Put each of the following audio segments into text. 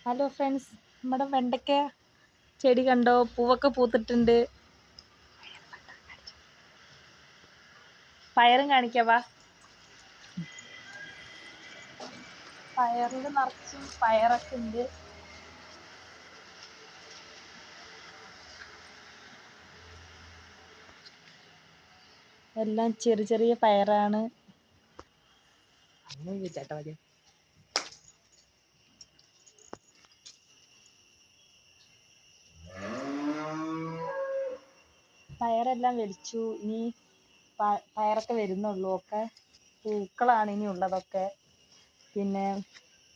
Hello friends, നമ്മുടെ വെണ്ടയ്ക്ക ചെടി കണ്ടോ? പൂവൊക്കെ പൂത്തിട്ടുണ്ട്. പയറും കാണിക്കാവാ. പയറിൽ നിറച്ചും പയറൊക്കെ ഉണ്ട്. എല്ലാം ചെറിയ ചെറിയ പയറാണ്. പയറെല്ലാം വലിച്ചു. ഇനി പയറൊക്കെ വരുന്നുള്ളൂ. ഒക്കെ പൂക്കളാണ് ഇനി ഉള്ളതൊക്കെ. പിന്നെ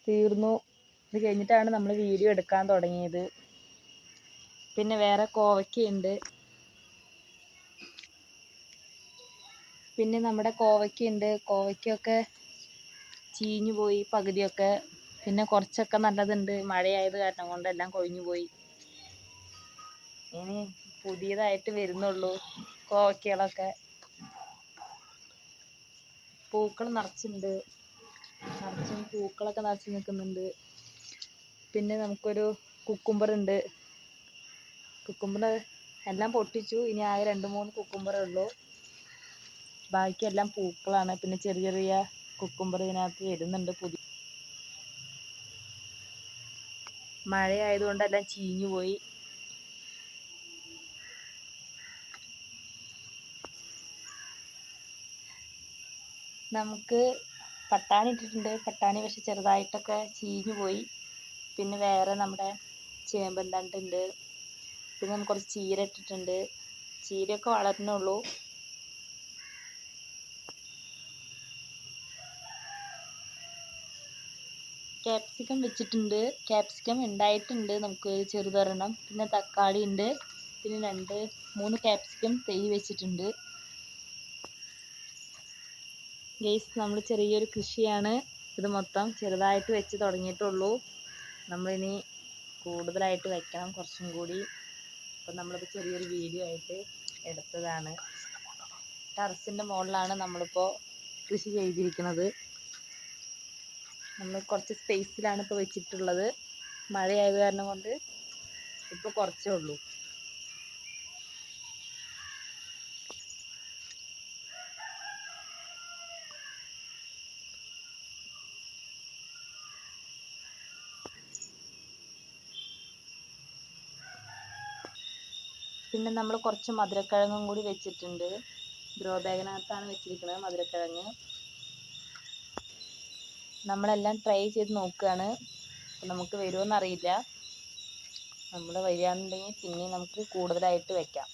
തീർന്നു. ഇത് കഴിഞ്ഞിട്ടാണ് നമ്മൾ വീഡിയോ എടുക്കാൻ തുടങ്ങിയത്. പിന്നെ വേറെ കോവയ്ക്കയുണ്ട്. പിന്നെ നമ്മുടെ കോവയ്ക്കയുണ്ട്. കോവയ്ക്കൊക്കെ ചീഞ്ഞു പോയി പകുതിയൊക്കെ. പിന്നെ കുറച്ചൊക്കെ നല്ലതുണ്ട്. മഴയായത് കാരണം കൊണ്ട് എല്ലാം കൊഴിഞ്ഞു പോയി. ഇനി പുതിയതായിട്ട് വരുന്നുള്ളൂ കോവയ്ക്കകളൊക്കെ. പൂക്കൾ നിറച്ചുണ്ട്. നിറച്ചും പൂക്കളൊക്കെ നിറച്ച് നിൽക്കുന്നുണ്ട്. പിന്നെ നമുക്കൊരു കുക്കുംബർ ഉണ്ട്. കുക്കുംബർ എല്ലാം പൊട്ടിച്ചു. ഇനി ആകെ 2-3 കുക്കുംബറേ ഉള്ളൂ. ബാക്കിയെല്ലാം പൂക്കളാണ്. പിന്നെ ചെറിയ ചെറിയ കുക്കുംബർ ഇതിനകത്ത് വരുന്നുണ്ട്. മഴയായതുകൊണ്ട് എല്ലാം ചീഞ്ഞു പോയി. നമുക്ക് പട്ടാണി ഇട്ടിട്ടുണ്ട്. പട്ടാണി പക്ഷെ ചെറുതായിട്ടൊക്കെ ചീഞ്ഞു പോയി. പിന്നെ വേറെ നമ്മുടെ ചേമ്പൻ തണ്ടുണ്ട്. പിന്നെ നമുക്ക് കുറച്ച് ചീര ഇട്ടിട്ടുണ്ട്. ചീരയൊക്കെ വളർന്നുള്ളൂ. ക്യാപ്സിക്കം വെച്ചിട്ടുണ്ട്. ക്യാപ്സിക്കം ഉണ്ടായിട്ടുണ്ട് നമുക്ക് ചെറുതൊരെണ്ണം. പിന്നെ തക്കാളി ഉണ്ട്. പിന്നെ 2-3 ക്യാപ്സിക്കം തൈ വെച്ചിട്ടുണ്ട്. ഗൈസ്, നമ്മൾ ചെറിയൊരു കൃഷിയാണ് ഇത്. മൊത്തം ചെറുതായിട്ട് വെച്ച് തുടങ്ങിയിട്ടുള്ളൂ. നമ്മളിനി കൂടുതലായിട്ട് വെക്കണം കുറച്ചും കൂടി. അപ്പം നമ്മളിപ്പോൾ ചെറിയൊരു വീഡിയോ ആയിട്ട് എടുത്തതാണ്. ടെറസിൻ്റെ മുകളിലാണ് നമ്മളിപ്പോൾ കൃഷി ചെയ്തിരിക്കുന്നത്. നമ്മൾ കുറച്ച് സ്പേസിലാണ് ഇപ്പോൾ വെച്ചിട്ടുള്ളത്. മഴയായത് കാരണം കൊണ്ട് ഇപ്പോൾ കുറച്ചേ ഉള്ളൂ. പിന്നെ നമ്മൾ കുറച്ച് മധുരക്കിഴങ്ങും കൂടി വെച്ചിട്ടുണ്ട്. ഗ്രോ ബാഗിനകത്താണ് വെച്ചിരിക്കുന്നത് മധുരക്കിഴങ്ങ്. നമ്മളെല്ലാം ട്രൈ ചെയ്ത് നോക്കുകയാണ്. നമുക്ക് വരുമോയെന്നറിയില്ല. നമ്മൾ വരികയാണെന്നുണ്ടെങ്കിൽ പിന്നെ നമുക്ക് കൂടുതലായിട്ട് വെക്കാം.